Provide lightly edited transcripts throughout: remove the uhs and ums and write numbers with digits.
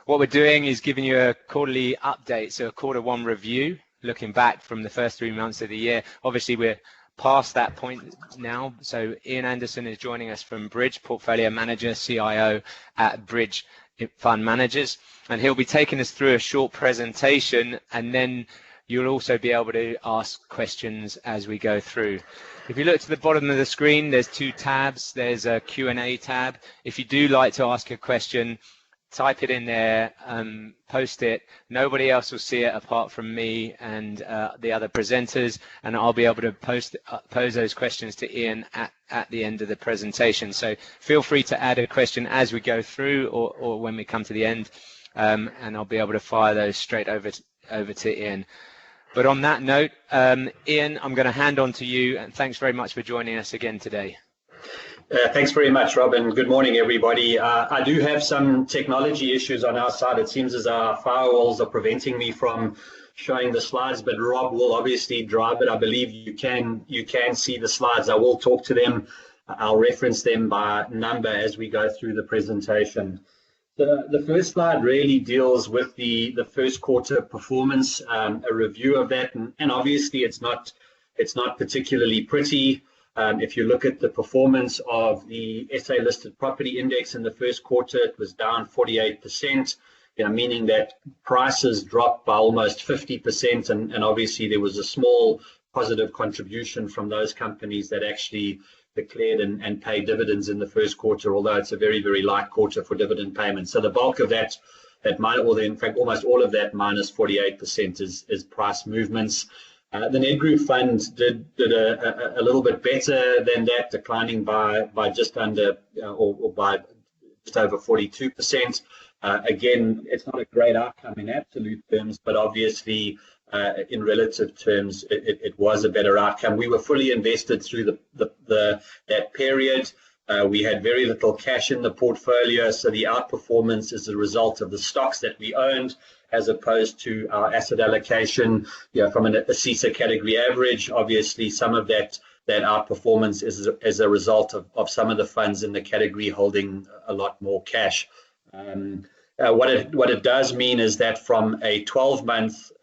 What we're doing is giving you a quarterly update, so a quarter one review, looking back from the first 3 months of the year. Obviously, we're past that point now. So Ian Anderson is joining us from Bridge, Portfolio Manager, CIO at Bridge Fund Managers, and he'll be taking us through a short presentation, and then you'll also be able to ask questions as we go through. If you look to the bottom of the screen, there's two tabs. There's a Q&A tab. If you do like to ask a question, type it in there, post it. Nobody else will see it apart from me and the other presenters, and I'll be able to pose those questions to Ian at the end of the presentation. So feel free to add a question as we go through or when we come to the end, and I'll be able to fire those straight over to Ian. But on that note, Ian, I'm going to hand on to you, and thanks very much for joining us again today. Thanks very much, Rob, and good morning, everybody. I do have some technology issues on our side. It seems as our firewalls are preventing me from showing the slides, but Rob will obviously drive it. I believe you can see the slides. I will talk to them. I'll reference them by number as we go through the presentation. The first slide really deals with the first quarter performance, a review of that, and obviously it's not particularly pretty. If you look at the performance of the SA listed property index in the first quarter, it was down 48%, meaning that prices dropped by almost 50%, and obviously there was a small positive contribution from those companies that actually declared and paid dividends in the first quarter, although it's a very, very light quarter for dividend payments. So the bulk of that in fact almost all of that minus 48% is price movements. The Nedgroup Fund did a little bit better than that, declining by just under or by just over 42%. Again, it's not a great outcome in absolute terms, but obviously in relative terms, it was a better outcome. We were fully invested through that period. We had very little cash in the portfolio, so the outperformance is a result of the stocks that we owned, as opposed to our asset allocation, from a CISA category average. Obviously, some of that outperformance is as a result of some of the funds in the category holding a lot more cash. What it does mean is that from a 12-month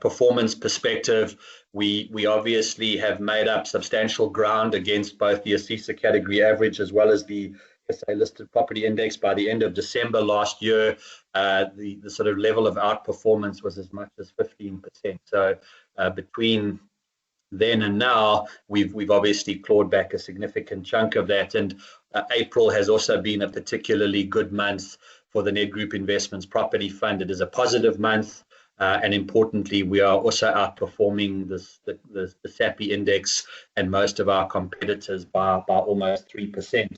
performance perspective, we obviously have made up substantial ground against both the CISA category average as well as the SA listed property index. By the end of December last year, the sort of level of outperformance was as much as 15%. So between then and now, we've obviously clawed back a significant chunk of that. And April has also been a particularly good month for the Nedgroup Investments Property Fund. It is a positive month. And importantly, we are also outperforming the SAPI index and most of our competitors by almost 3%.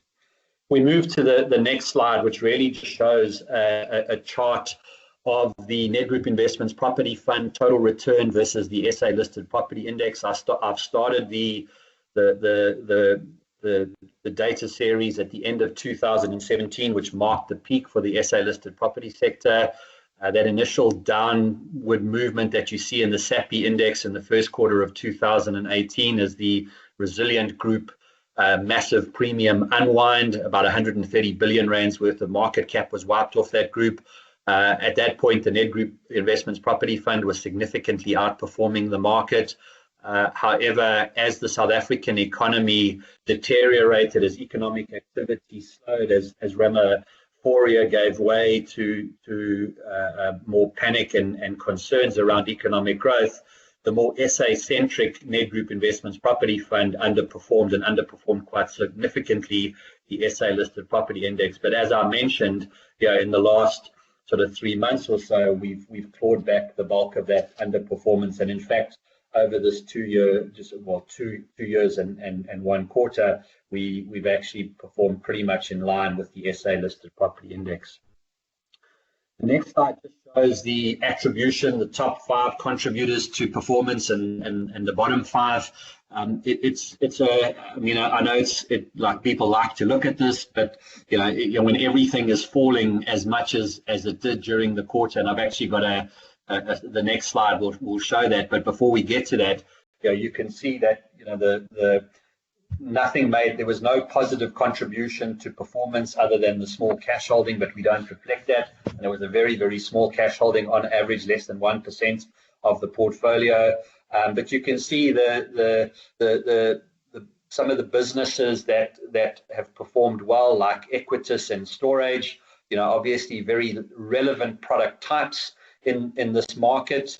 We move to the next slide, which really just shows a chart of the Nedgroup Investments Property Fund total return versus the SA listed property index. I've started the data series at the end of 2017, which marked the peak for the SA listed property sector. That initial downward movement that you see in the SAPI index in the first quarter of 2018 as the resilient group massive premium unwind, about 130 billion rands worth of market cap was wiped off that group. At that point, the Nedgroup Investments Property Fund was significantly outperforming the market. However, as the South African economy deteriorated, as economic activity slowed, as Ramaphoria gave way to more panic and concerns around economic growth, the more SA-centric Nedgroup Investments Property Fund underperformed quite significantly the SA-listed property index. But as I mentioned, in the last sort of 3 months or so, we've clawed back the bulk of that underperformance, and in fact, over this 2 years and 1 quarter, we've actually performed pretty much in line with the SA listed property index. The next slide just shows the attribution, the top 5 contributors to performance and the bottom 5. I know like people like to look at this, but when everything is falling as much as it did during the quarter, and I've actually got the next slide will show that. But before we get to that, you can see that there was no positive contribution to performance other than the small cash holding, but we don't reflect that. And there was a very, very small cash holding, on average less than 1% of the portfolio. But you can see some of the businesses that have performed well, like Equitas and Storage, obviously very relevant product types in this market.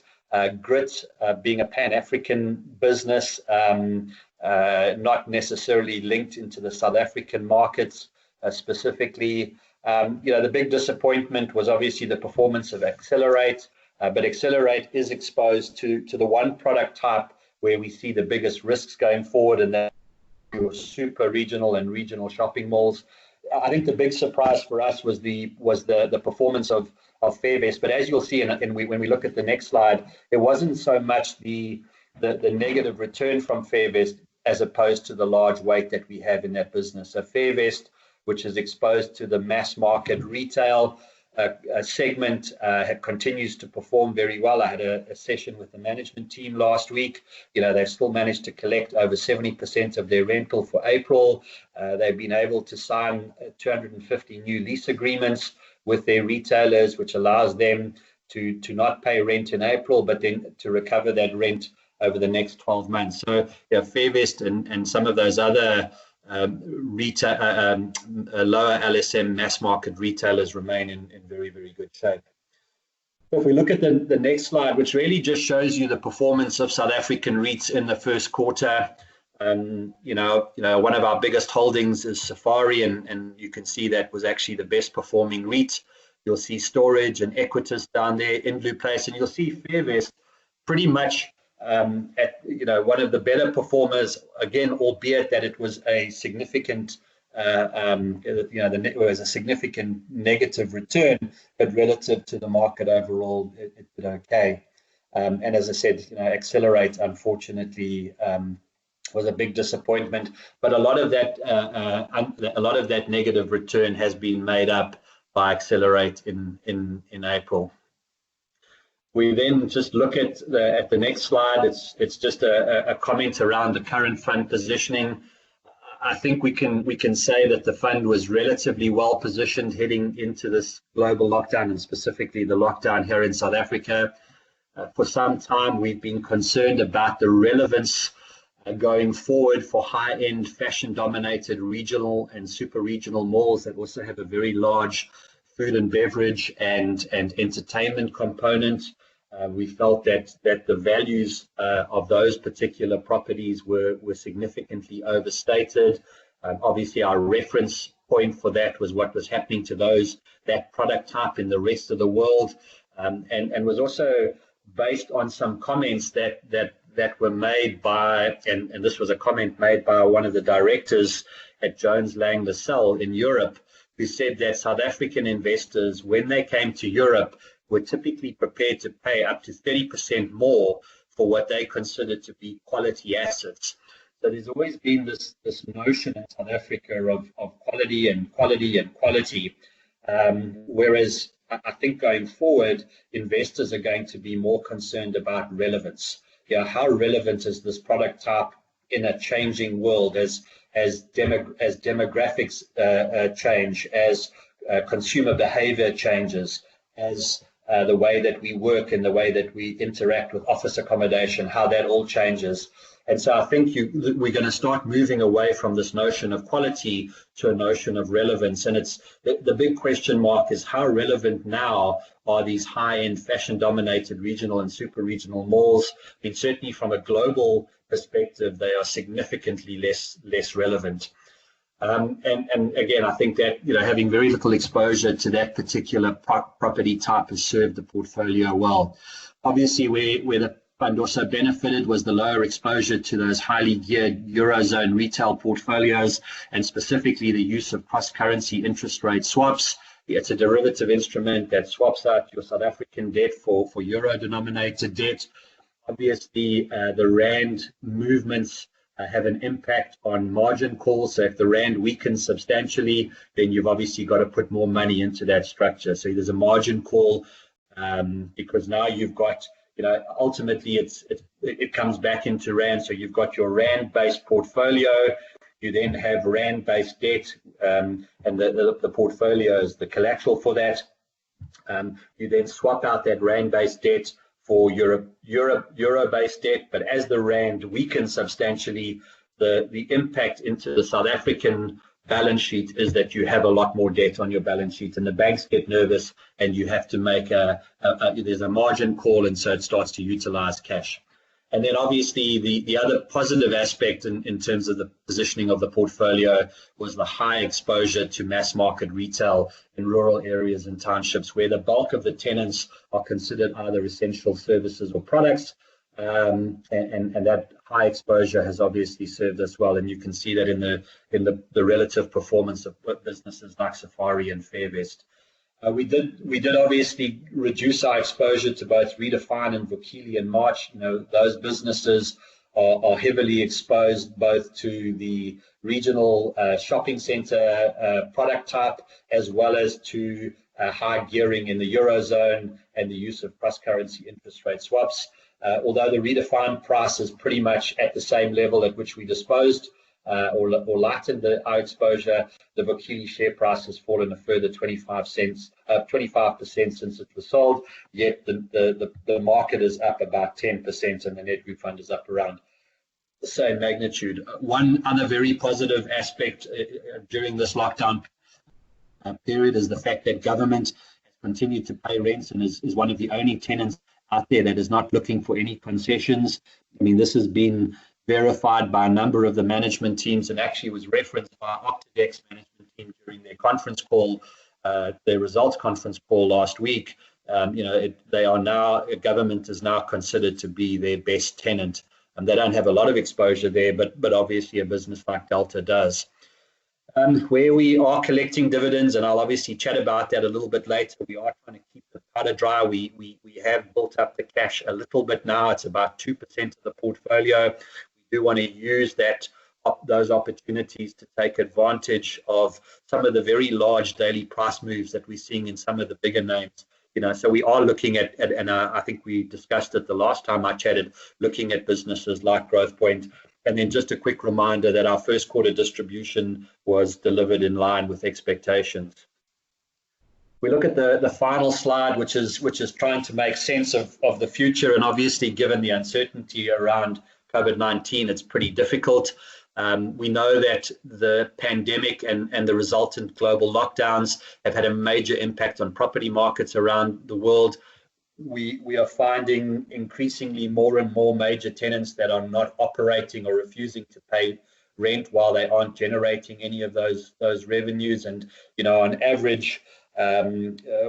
Grit being a Pan-African business, not necessarily linked into the South African markets specifically. The big disappointment was obviously the performance of Accelerate, but Accelerate is exposed to the one product type where we see the biggest risks going forward, and that your super regional and regional shopping malls. I think the big surprise for us was the performance of Fairvest. But as you'll see, when we look at the next slide, it wasn't so much the negative return from Fairvest as opposed to the large weight that we have in that business. So Fairvest, which is exposed to the mass market retail segment, continues to perform very well. I had a session with the management team last week. They've still managed to collect over 70% of their rental for April. They've been able to sign 250 new lease agreements with their retailers, which allows them to not pay rent in April, but then to recover that rent over the next 12 months. So Fairvest and some of those other lower LSM mass market retailers remain in very, very good shape. If we look at the next slide, which really just shows you the performance of South African REITs in the first quarter. One of our biggest holdings is Safari, and you can see that was actually the best performing REIT. You'll see Storage and Equitas down there in blue place, and you'll see Fairvest pretty much at one of the better performers, again, albeit that it was a significant was a significant negative return, but relative to the market overall, it did okay. And as I said, Accelerate unfortunately was a big disappointment, but a lot of that negative return has been made up by Accelerate in April. We then just look at the next slide. It's just a comment around the current fund positioning. I think we can say that the fund was relatively well positioned heading into this global lockdown, and specifically the lockdown here in South Africa. For some time, we've been concerned about the relevance going forward for high-end fashion-dominated regional and super regional malls that also have a very large food and beverage and entertainment component. We felt that the values of those particular properties were significantly overstated. Obviously, our reference point for that was what was happening to that product type in the rest of the world, and was also based on some comments that were made by, and this was a comment made by one of the directors at Jones Lang LaSalle in Europe, who said that South African investors, when they came to Europe, were typically prepared to pay up to 30% more for what they considered to be quality assets. So there's always been this notion in South Africa of quality and quality and quality, whereas I think going forward, investors are going to be more concerned about relevance. How relevant is this product type in a changing world as demographics change, as consumer behavior changes, as the way that we work and the way that we interact with office accommodation, how that all changes. And so I think we're going to start moving away from this notion of quality to a notion of relevance. And it's the big question mark is how relevant now are these high-end fashion-dominated regional and super regional malls? I mean, certainly from a global perspective, they are significantly less relevant. And again, I think that having very little exposure to that particular property type has served the portfolio well. Obviously, where the fund also benefited was the lower exposure to those highly geared Eurozone retail portfolios, and specifically the use of cross-currency interest rate swaps. It's a derivative instrument that swaps out your South African debt for Euro-denominated debt. Obviously, the Rand movements have an impact on margin calls. So if the Rand weakens substantially, then you've obviously got to put more money into that structure. So there's a margin call because now you've got, ultimately it comes back into Rand. So you've got your Rand-based portfolio, You then have rand-based debt, and the portfolio is the collateral for that. You then swap out that rand-based debt for euro-based debt, but as the rand weakens substantially, the impact into the South African balance sheet is that you have a lot more debt on your balance sheet, and the banks get nervous, and you have to make there's a margin call, and so it starts to utilize cash. And then obviously the other positive aspect in terms of the positioning of the portfolio was the high exposure to mass market retail in rural areas and townships, where the bulk of the tenants are considered either essential services or products. And that high exposure has obviously served us well, and you can see that in the relative performance of businesses like Safari and Fairvest. We did obviously reduce our exposure to both Redefine and Vukile in March. Those businesses are heavily exposed both to the regional shopping center product type, as well as to high gearing in the Eurozone and the use of cross-currency interest rate swaps. Although the Redefine price is pretty much at the same level at which we disposed or lightened our exposure, the Vukile share price has fallen a further 25% since it was sold, yet the market is up about 10% and the Nedgroup fund is up around the same magnitude. One other very positive aspect during this lockdown period is the fact that government has continued to pay rents and is one of the only tenants out there that is not looking for any concessions. I mean, this has been verified by a number of the management teams, and actually was referenced by Octodec's management team during their conference call, their results conference call last week. Government is now considered to be their best tenant, and they don't have a lot of exposure there, but obviously a business like Delta does. Where we are collecting dividends, and I'll obviously chat about that a little bit later, we are trying to keep the powder dry. We have built up the cash a little bit now. It's about 2% of the portfolio. We do want to use those opportunities to take advantage of some of the very large daily price moves that we're seeing in some of the bigger names. So we are looking at and I think we discussed it the last time I chatted, looking at businesses like Growthpoint. And then just a quick reminder that our first quarter distribution was delivered in line with expectations. We look at the final slide, which is trying to make sense of the future, and obviously given the uncertainty around COVID-19, it's pretty difficult. We know that the pandemic and the resultant global lockdowns have had a major impact on property markets around the world. We are finding increasingly more and more major tenants that are not operating or refusing to pay rent while they aren't generating any of those revenues. And on average,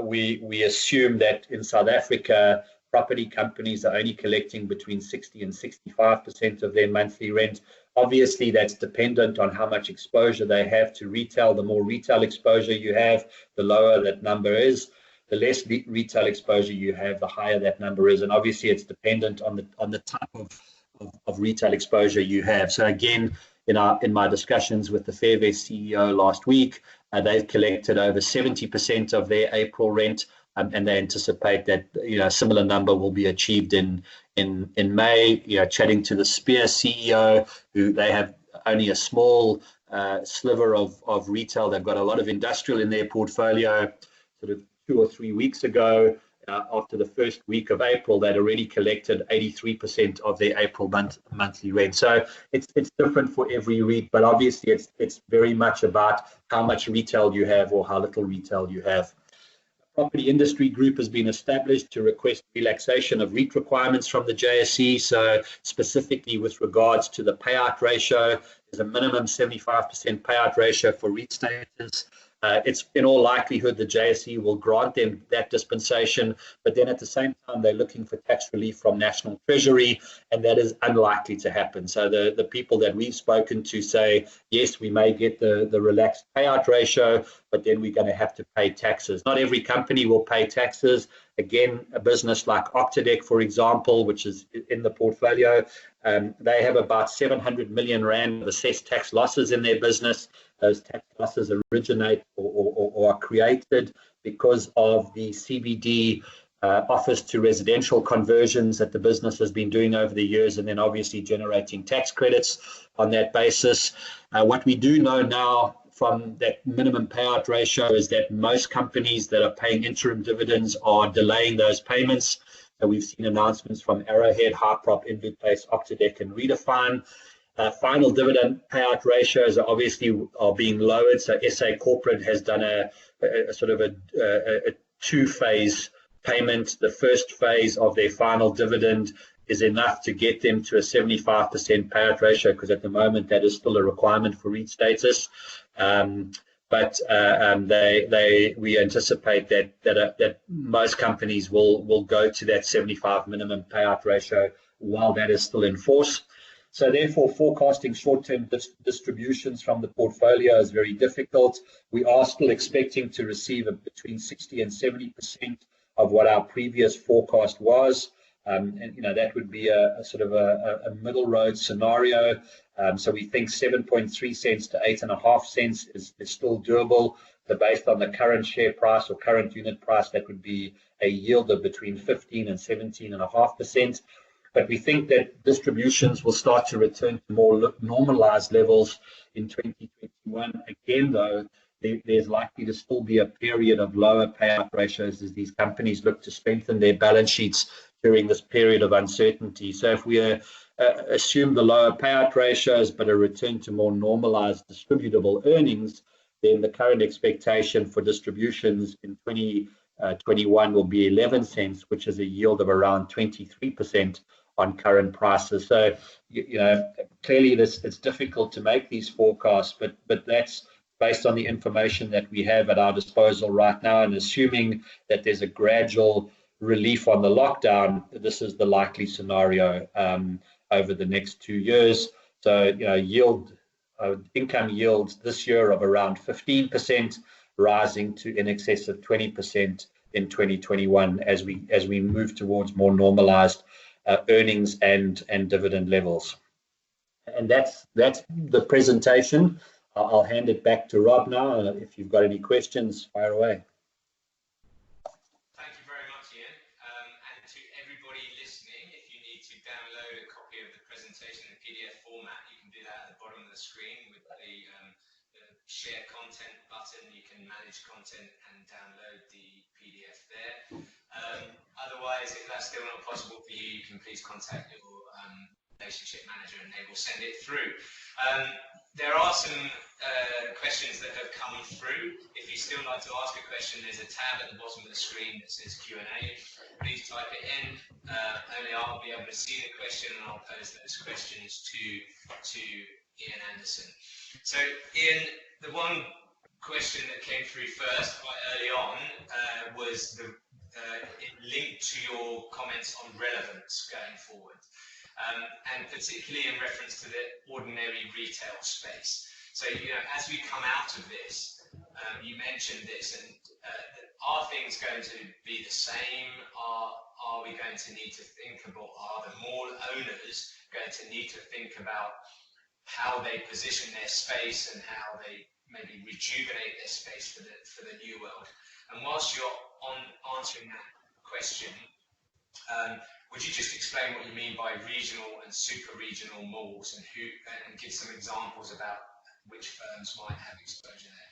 we assume that in South Africa, property companies are only collecting between 60 and 65% of their monthly rent. Obviously, that's dependent on how much exposure they have to retail. The more retail exposure you have, the lower that number is. The less retail exposure you have, the higher that number is. And obviously, it's dependent on the type of retail exposure you have. So again, in my discussions with the Fairvest CEO last week, they've collected over 70% of their April rent, and they anticipate that a similar number will be achieved in May. Chatting to the Spear CEO, who they have only a small sliver of retail. They've got a lot of industrial in their portfolio. Sort of 2 or 3 weeks ago, after the first week of April, they'd already collected 83% of their April monthly rent. So it's different for every REIT, but obviously it's very much about how much retail you have or how little retail you have. Property Industry Group has been established to request relaxation of REIT requirements from the JSE. So specifically with regards to the payout ratio, there's a minimum 75% payout ratio for REIT status. It's in all likelihood the JSE will grant them that dispensation, but then at the same time they're looking for tax relief from National Treasury, and that is unlikely to happen. So the people that we've spoken to say, yes, we may get the relaxed payout ratio, but then we're going to have to pay taxes. Not every company will pay taxes. Again, a business like Octodec, for example, which is in the portfolio, they have about 700 million rand of assessed tax losses in their business. Those tax losses originate or are created because of the CBD office to residential conversions that the business has been doing over the years, and then obviously generating tax credits on that basis. What we do know now from that minimum payout ratio is that most companies that are paying interim dividends are delaying those payments. So we've seen announcements from Arrowhead, Hyprop, Invidpace, Octodec, and Redefine. Final dividend payout ratios are obviously being lowered. So SA Corporate has done a sort of a two-phase payment. The first phase of their final dividend is enough to get them to a 75% payout ratio, because at the moment that is still a requirement for REIT status. But we anticipate that most companies will go to that 75 minimum payout ratio while that is still in force. So therefore, forecasting short-term distributions from the portfolio is very difficult. We are still expecting to receive between 60 and 70% of what our previous forecast was. And that would be a sort of a middle road scenario. So we think 7.3 cents to 8.5 cents is still doable. So based on the current share price or current unit price, that would be a yield of between 15 and 17.5%. But we think that distributions will start to return to more normalized levels in 2021. Again, though, there's likely to still be a period of lower payout ratios as these companies look to strengthen their balance sheets during this period of uncertainty. So if we assume the lower payout ratios but a return to more normalized distributable earnings, then the current expectation for distributions in 2021 will be 11 cents, which is a yield of around 23% on current prices. So, clearly it's difficult to make these forecasts, but that's based on the information that we have at our disposal right now, and assuming that there's a gradual relief on the lockdown, this is the likely scenario over the next 2 years. So, income yields this year of around 15%, rising to in excess of 20% in 2021 as we move towards more normalized earnings and dividend levels. And that's the presentation. I'll hand it back to Rob now. If you've got any questions, fire away. Thank you very much, Ian. And to everybody listening, if you need to download a copy of the presentation in PDF format, you can do that at the bottom of the screen with the share content button. You can manage content and download the PDF there. Otherwise, if that's still not possible for you, you can please contact your relationship manager and they will send it through. There are some questions that have come through. If you still like to ask a question, there's a tab at the bottom of the screen that says Q&A. Please type it in. Only I'll be able to see the question, and I'll pose those questions to Ian Anderson. So, Ian, the one question that came through first quite early on was linked to your comments on relevance going forward. And particularly in reference to the ordinary retail space. So, as we come out of this, you mentioned this, and are things going to be the same? Are we going to need to think about, are the mall owners going to need to think about how they position their space and how they maybe rejuvenate their space for the new world? And whilst you're answering that question, would you just explain what you mean by regional and super regional malls, and give some examples about which firms might have exposure there?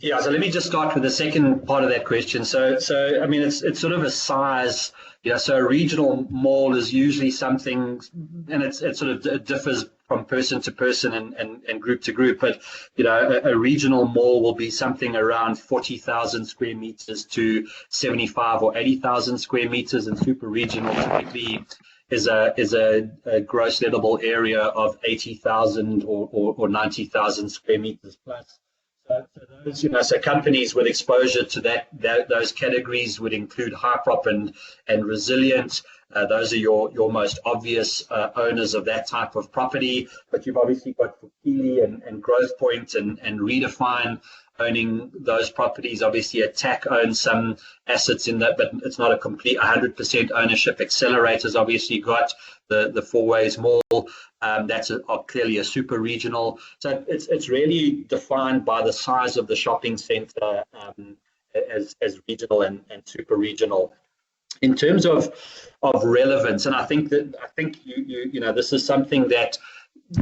Yeah, so let me just start with the second part of that question. So I mean, it's sort of a size. So a regional mall is usually something, and it sort of differs from person to person and group to group. But a regional mall will be something around 40,000 square meters to 75 or 80,000 square meters, and super regional typically is a gross lettable area of 80,000 or 90,000 square meters plus. So those, so companies with exposure to those categories would include Hyprop and Resilient. Those are your most obvious owners of that type of property. But you've obviously got Fukile and Growth Point and Redefine owning those properties. Obviously, Attack owns some assets in that, but it's not a complete 100% ownership. Accelerator's obviously got the Four Ways Mall. That's clearly a super regional. So it's really defined by the size of the shopping centre as regional and super regional. In terms of relevance, and I think you know, this is something that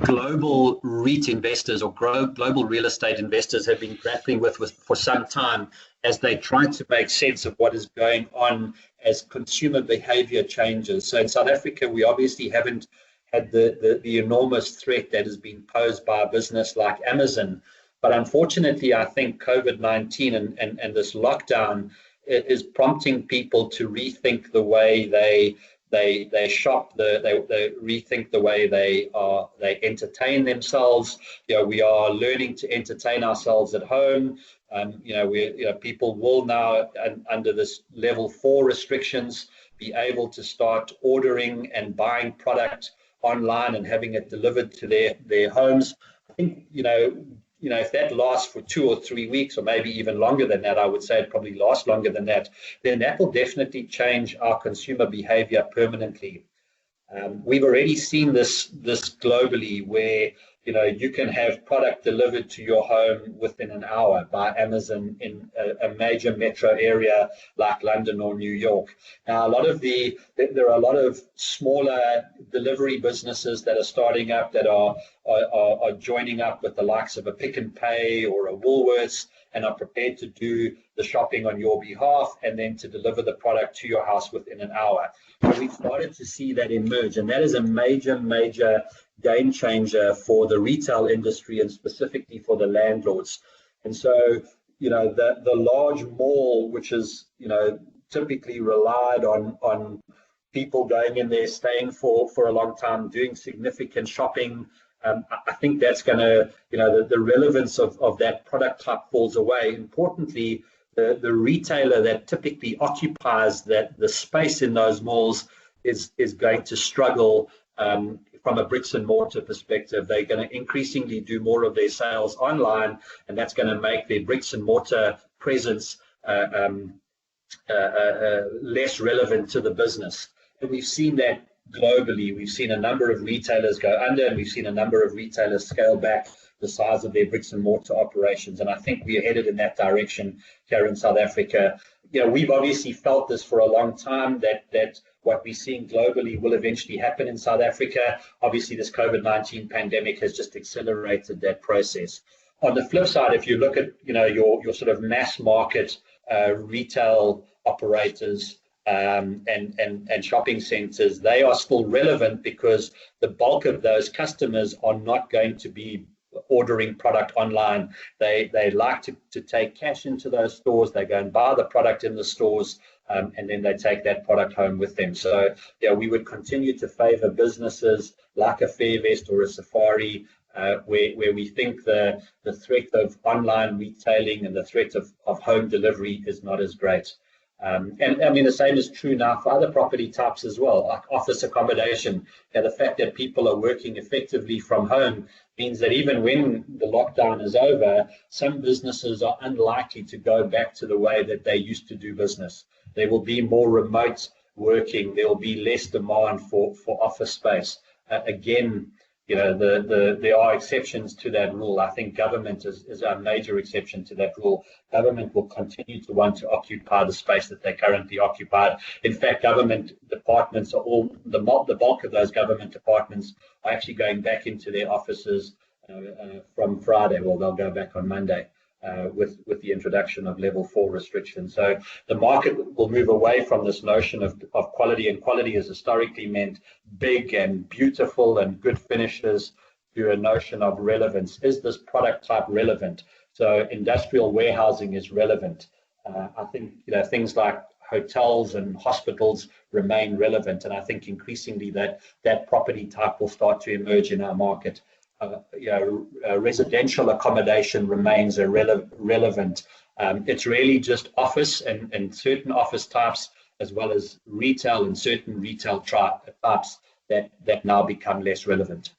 global REIT investors or global real estate investors have been grappling with for some time as they try to make sense of what is going on as consumer behavior changes. So in South Africa, we obviously haven't had the enormous threat that has been posed by a business like Amazon. But unfortunately, I think COVID-19 and this lockdown is prompting people to rethink the way they shop, they rethink the way they entertain themselves. You know, we are learning to entertain ourselves at home. You know, people will now, under this level 4 restrictions, be able to start ordering and buying product online and having it delivered to their homes. I think, you know, if that lasts for 2 or 3 weeks, or maybe even longer than that, I would say it probably lasts longer than that, then that will definitely change our consumer behavior permanently. We've already seen this globally, where, you know, you can have product delivered to your home within an hour by Amazon in a major metro area like London or New York. Now, there are a lot of smaller delivery businesses that are starting up, that are joining up with the likes of a Pick and Pay or a Woolworths, and are prepared to do the shopping on your behalf and then to deliver the product to your house within an hour. So we've started to see that emerge, and that is a major game changer for the retail industry and specifically for the landlords. And so, you know, the large mall, which is, you know, typically relied on people going in there, staying for a long time, doing significant shopping, I think that's going to, you know, the relevance of that product type falls away. Importantly, the retailer that typically occupies the space in those malls is going to struggle from a bricks and mortar perspective. They're going to increasingly do more of their sales online, and that's going to make their bricks and mortar presence less relevant to the business. And we've seen that globally. We've seen a number of retailers go under, and we've seen a number of retailers scale back the size of their bricks and mortar operations. And I think we are headed in that direction here in South Africa. You know, we've obviously felt this for a long time, that what we're seeing globally will eventually happen in South Africa. Obviously, this COVID-19 pandemic has just accelerated that process. On the flip side, if you look at, you know, your sort of mass market retail operators, and shopping centers, they are still relevant because the bulk of those customers are not going to be ordering product online. They like to take cash into those stores. They go and buy the product in the stores, and then they take that product home with them. So, yeah, we would continue to favor businesses like a Fairvest or a Safari, where we think the threat of online retailing and the threat of home delivery is not as great. And I mean, the same is true now for other property types as well, like office accommodation. And the fact that people are working effectively from home means that even when the lockdown is over, some businesses are unlikely to go back to the way that they used to do business. There will be more remote working. There will be less demand for office space. Again, you know, there are exceptions to that rule. I think government is a major exception to that rule. Government will continue to want to occupy the space that they currently occupy. In fact, government departments are all, the bulk of those government departments are actually going back into their offices from Friday. Well, they'll go back on Monday with the introduction of level 4 restrictions. So the market will move away from this notion of quality, and quality has historically meant big and beautiful and good finishes, to a notion of relevance. Is this product type relevant? So industrial warehousing is relevant. I think, you know, things like hotels and hospitals remain relevant, and I think increasingly that property type will start to emerge in our market. Residential accommodation remains relevant. It's really just office and certain office types, as well as retail and certain retail types that now become less relevant.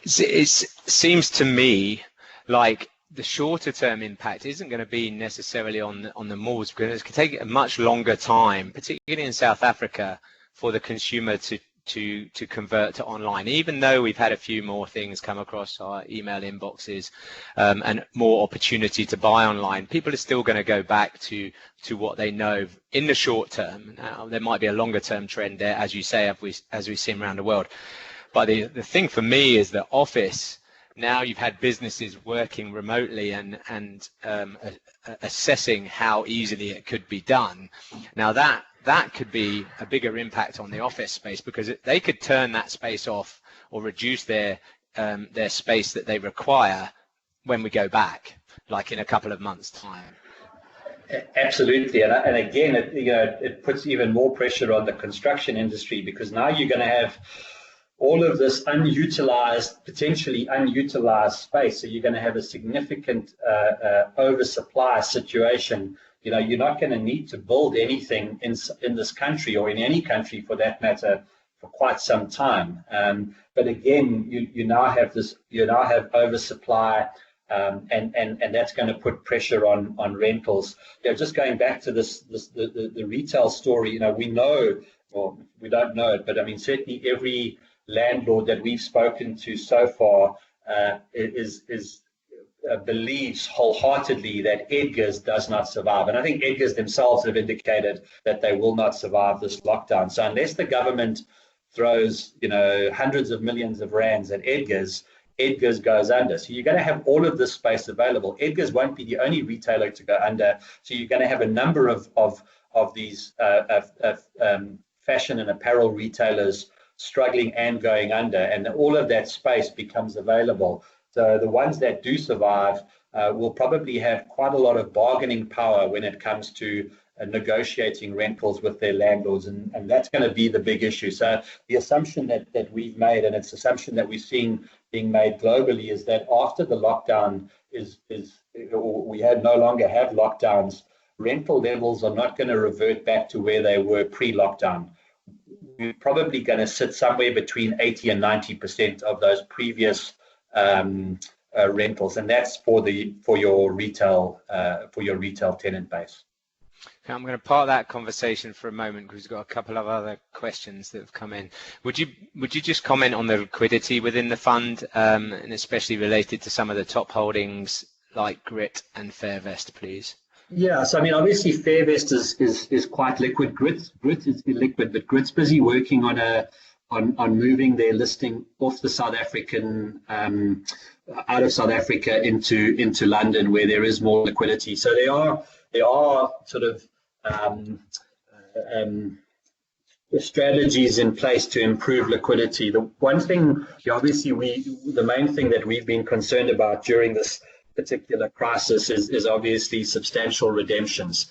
It seems to me like the shorter term impact isn't going to be necessarily on the malls, because it's going to take a much longer time, particularly in South Africa, for the consumer to convert to online, even though we've had a few more things come across our email inboxes and more opportunity to buy online. People are still going to go back to what they know in the short term. Now, there might be a longer term trend there, as you say, as we've seen around the world. But the thing for me is that office, now you've had businesses working remotely and assessing how easily it could be done. Now that could be a bigger impact on the office space, because they could turn that space off or reduce their space that they require when we go back, like in a couple of months' time. Absolutely, and again, it puts even more pressure on the construction industry, because now you're going to have all of this potentially unutilized space. So you're going to have a significant oversupply situation. You're not going to need to build anything in this country, or in any country for that matter, for quite some time. But again, you now have oversupply, and that's going to put pressure on rentals. Just going back to the retail story, we know, or we don't know it, but I mean, certainly every landlord that we've spoken to so far believes wholeheartedly that Edgar's does not survive. And I think Edgar's themselves have indicated that they will not survive this lockdown. So unless the government throws, hundreds of millions of rands at Edgar's goes under. So you're going to have all of this space available. Edgar's won't be the only retailer to go under. So you're going to have a number of these fashion and apparel retailers struggling and going under, and all of that space becomes available. So the ones that do survive will probably have quite a lot of bargaining power when it comes to negotiating rentals with their landlords, and that's going to be the big issue. So the assumption that we've made, and it's assumption that we're seeing being made globally, is that after the lockdown we no longer have lockdowns, rental levels are not going to revert back to where they were pre-lockdown. We're probably going to sit somewhere between 80 and 90% of those previous rentals, and that's for your retail tenant base. I'm going to park that conversation for a moment, because we've got a couple of other questions that have come in. Would you just comment on the liquidity within the fund, and especially related to some of the top holdings like Grit and Fairvest, please? Yeah, so I mean, obviously Fairvest is quite liquid. Grit is illiquid, but Grit's busy working on moving their listing off the South African, out of South Africa into London, where there is more liquidity. So there are sort of strategies in place to improve liquidity. The one thing, obviously, the main thing that we've been concerned about during this particular crisis is obviously substantial redemptions,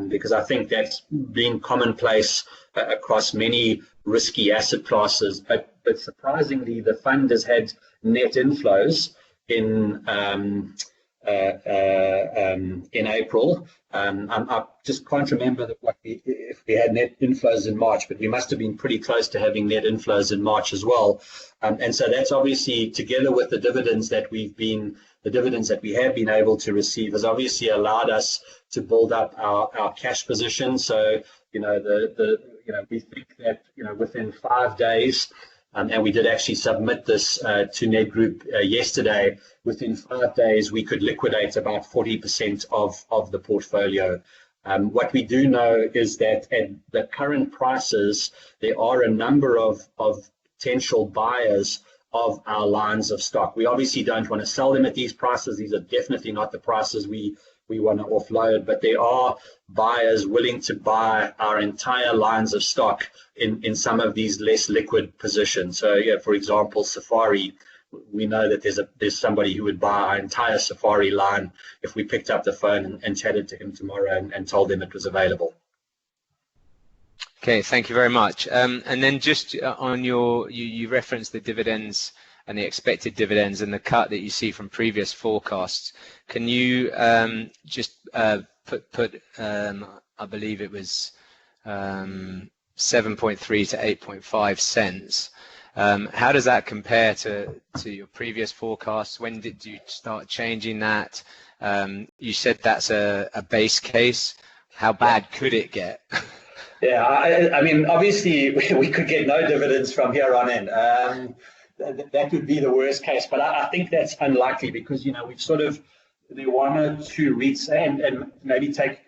because I think that's been commonplace across many risky asset classes. But surprisingly, the fund has had net inflows in April. I just can't remember if we had net inflows in March, but we must have been pretty close to having net inflows in March as well. And so that's obviously, together with the dividends that we have been able to receive, has obviously allowed us to build up our cash position. So we think that within 5 days, and we did actually submit this to Nedgroup yesterday. Within 5 days, we could liquidate about 40% of the portfolio. What we do know is that at the current prices, there are a number of potential buyers of our lines of stock. We obviously don't want to sell them at these prices. These are definitely not the prices we want to offload, but there are buyers willing to buy our entire lines of stock in some of these less liquid positions. So, for example, Safari, we know that there's somebody who would buy our entire Safari line if we picked up the phone and chatted to him tomorrow and told him it was available. Okay, thank you very much. And then just on you referenced the dividends and the expected dividends and the cut that you see from previous forecasts. Can you just put I believe it was 7.3 to 8.5 cents. How does that compare to your previous forecasts? When did you start changing that? You said that's a base case. How bad could it get? Yeah, I mean, obviously, we could get no dividends from here on in. That would be the worst case, but I think that's unlikely because, we've sort of, there are one or two REITs, and maybe take,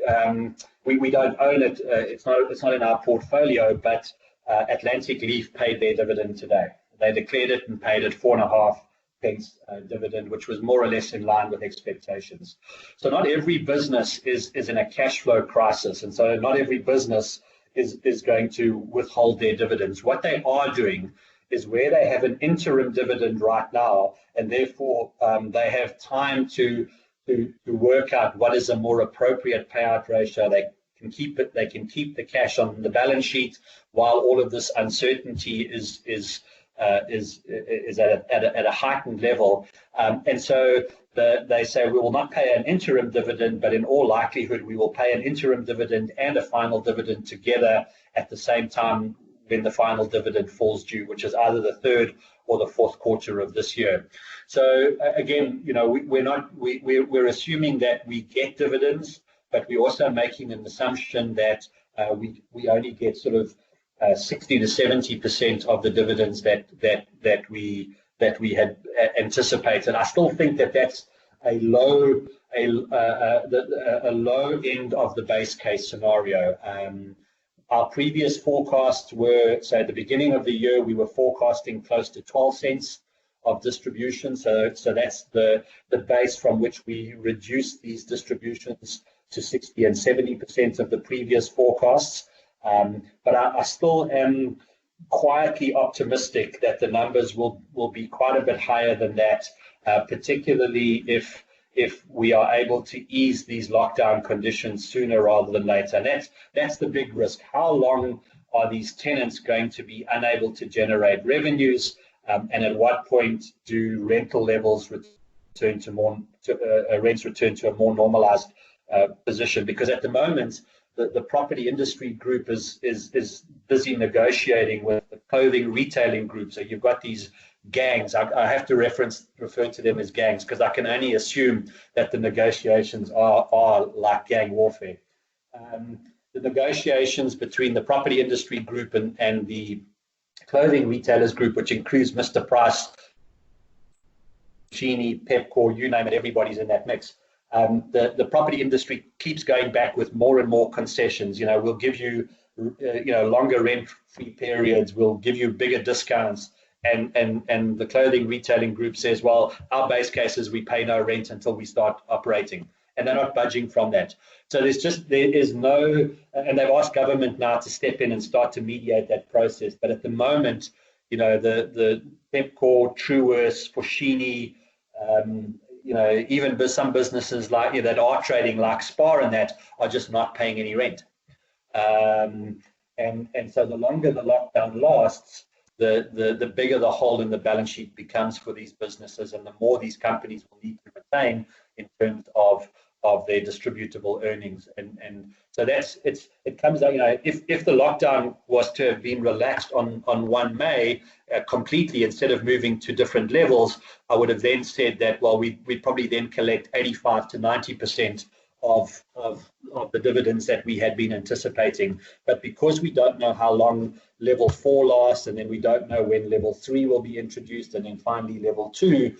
we don't own it, it's not in our portfolio, but Atlantic Leaf paid their dividend today. They declared it and paid it 4.5 pence dividend, which was more or less in line with expectations. So not every business is in a cash flow crisis, and so not every business is going to withhold their dividends. What they are doing is where they have an interim dividend right now, and therefore they have time to work out what is a more appropriate payout ratio. They can keep it. They can keep the cash on the balance sheet while all of this uncertainty is at a heightened level, and so they say we will not pay an interim dividend, but in all likelihood we will pay an interim dividend and a final dividend together at the same time when the final dividend falls due, which is either the third or the fourth quarter of this year. So again, we're assuming that we get dividends, but we're also making an assumption that we only get sort of 60 to 70% of the dividends that we had anticipated. I still think that that's a low end of the base case scenario. Our previous forecasts were, so at the beginning of the year, we were forecasting close to 12 cents of distribution. So that's the base from which we reduced these distributions to 60 and 70% of the previous forecasts. But I still am quietly optimistic that the numbers will be quite a bit higher than that, particularly if we are able to ease these lockdown conditions sooner rather than later. And that's the big risk. How long are these tenants going to be unable to generate revenues, and at what point do rental levels return to rents return to a more normalized position? Because at the moment, the property industry group is busy negotiating with the clothing retailing group. So you've got these gangs. I have to refer to them as gangs because I can only assume that the negotiations are like gang warfare. The negotiations between the property industry group and the clothing retailers group, which includes Mr. Price, Genie, Pepcore, you name it, everybody's in that mix. The property industry keeps going back with more and more concessions. We'll give you, longer rent-free periods. We'll give you bigger discounts. And the clothing retailing group says, well, our base case is we pay no rent until we start operating. And they're not budging from that. So there is no, and they've asked government now to step in and start to mediate that process. But at the moment, the Pepcore, Truworths, Foschini, even some businesses like that are trading like Spar and that are just not paying any rent. And so the longer the lockdown lasts, the bigger the hole in the balance sheet becomes for these businesses, and the more these companies will need to retain in terms of their distributable earnings. And so it comes out, if the lockdown was to have been relaxed on 1 May completely, instead of moving to different levels, I would have then said that, well, we'd probably then collect 85 to 90% of the dividends that we had been anticipating. But because we don't know how long level 4 lasts, and then we don't know when level 3 will be introduced, and then finally level 2,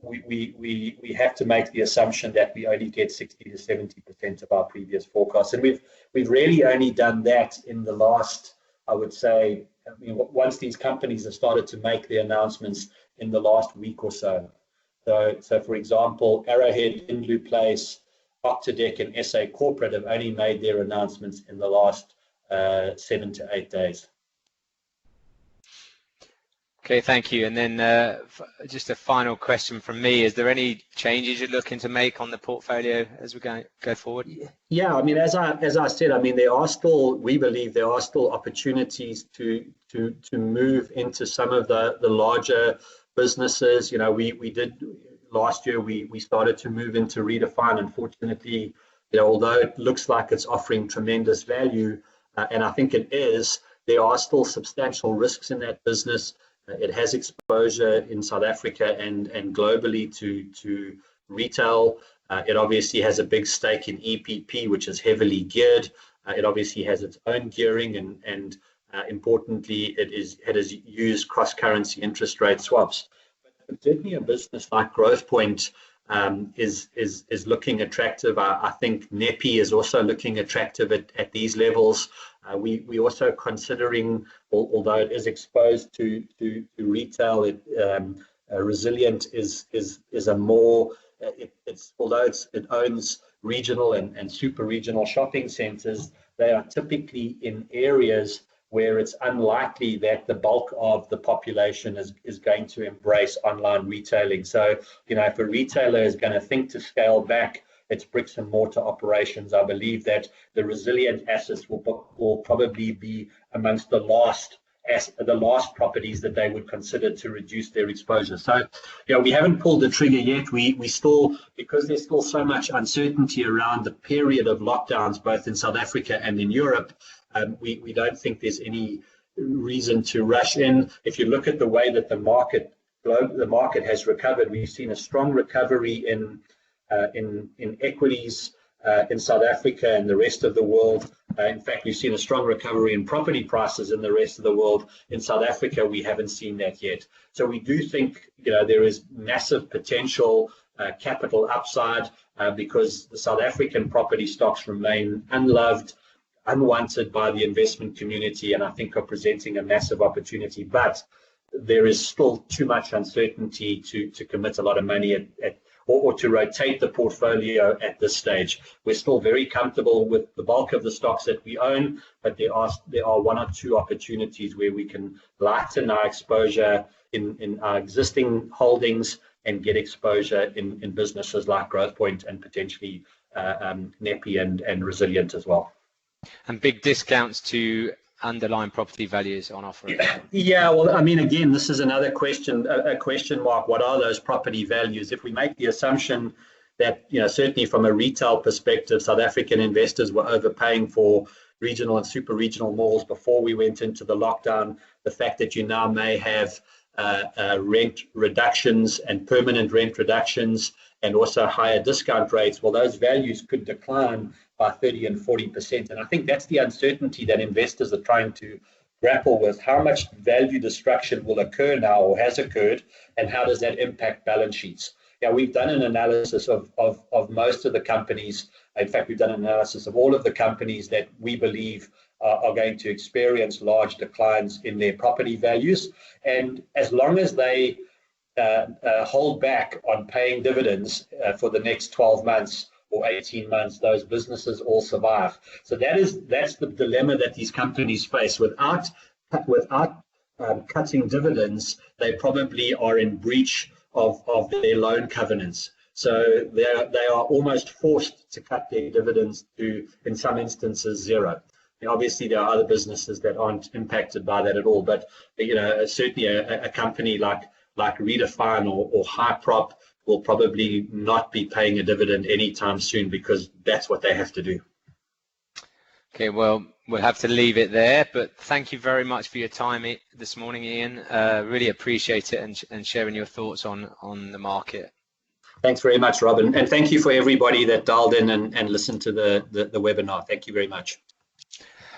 we have to make the assumption that we only get 60 to 70% of our previous forecasts. And we've really only done that in the last, I would say, once these companies have started to make the announcements in the last week or so. So for example, Arrowhead, Inlu Place, Octodec, and SA Corporate have only made their announcements in the last 7 to 8 days. Okay, thank you. And then just a final question from me. Is there any changes you're looking to make on the portfolio as we go forward? Yeah, I mean, as I said, we believe there are still opportunities to move into some of the larger businesses. We did last year, we started to move into Redefine. Unfortunately, although it looks like it's offering tremendous value, and I think it is, there are still substantial risks in that business. It has exposure in South Africa and globally to retail. It obviously has a big stake in EPP, which is heavily geared. It obviously has its own gearing, and importantly, it has used cross-currency interest rate swaps. But certainly, a business like Growthpoint is looking attractive. I think NEPI is also looking attractive at these levels. We also considering, although it is exposed to retail, Resilient is a more, although it owns regional and super regional shopping centers, they are typically in areas where it's unlikely that the bulk of the population is going to embrace online retailing. So, if a retailer is going to think to scale back its bricks and mortar operations, I believe that the Resilient assets will probably be amongst the last properties that they would consider to reduce their exposure. So, we haven't pulled the trigger yet. We still, because there's still so much uncertainty around the period of lockdowns, both in South Africa and in Europe, we don't think there's any reason to rush in. If you look at the way that the market has recovered, we've seen a strong recovery in equities in South Africa and the rest of the world. In fact, we've seen a strong recovery in property prices in the rest of the world. In South Africa, we haven't seen that yet. So we do think there is massive potential capital upside because the South African property stocks remain unloved, unwanted by the investment community, and I think are presenting a massive opportunity. But there is still too much uncertainty to commit a lot of money or to rotate the portfolio at this stage. We're still very comfortable with the bulk of the stocks that we own, but there are one or two opportunities where we can lighten our exposure in our existing holdings and get exposure in businesses like Growthpoint and potentially NEPI and Resilient as well. And big discounts to underlying property values on offer. Yeah, well, I mean, again, this is another question, a question mark. What are those property values? If we make the assumption that, certainly from a retail perspective, South African investors were overpaying for regional and super regional malls before we went into the lockdown, the fact that you now may have rent reductions and permanent rent reductions and also higher discount rates, well, those values could decline by 30 and 40%. And I think that's the uncertainty that investors are trying to grapple with. How much value destruction will occur now or has occurred, and how does that impact balance sheets? Yeah, we've done an analysis of most of the companies. In fact, we've done an analysis of all of the companies that we believe are going to experience large declines in their property values. And as long as they hold back on paying dividends for the next 12 months or 18 months, those businesses all survive. So that's the dilemma that these companies face. Without cutting dividends, they probably are in breach of their loan covenants. So they are almost forced to cut their dividends to, in some instances, zero. And obviously, there are other businesses that aren't impacted by that at all. But certainly a company like Redefine or Hyprop will probably not be paying a dividend anytime soon because that's what they have to do. Okay, well, we'll have to leave it there, but thank you very much for your time this morning, Ian. Really appreciate it and sharing your thoughts on the market. Thanks very much, Robin. And thank you for everybody that dialed in and listened to the webinar. Thank you very much.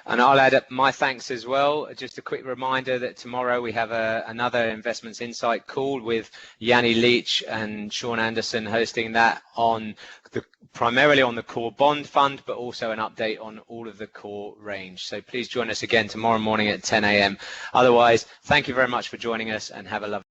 And I'll add up my thanks as well. Just a quick reminder that tomorrow we have another Investments Insight call with Yanni Leach and Sean Anderson hosting that primarily on the core bond fund, but also an update on all of the core range. So please join us again tomorrow morning at 10 a.m. Otherwise, thank you very much for joining us and have a lovely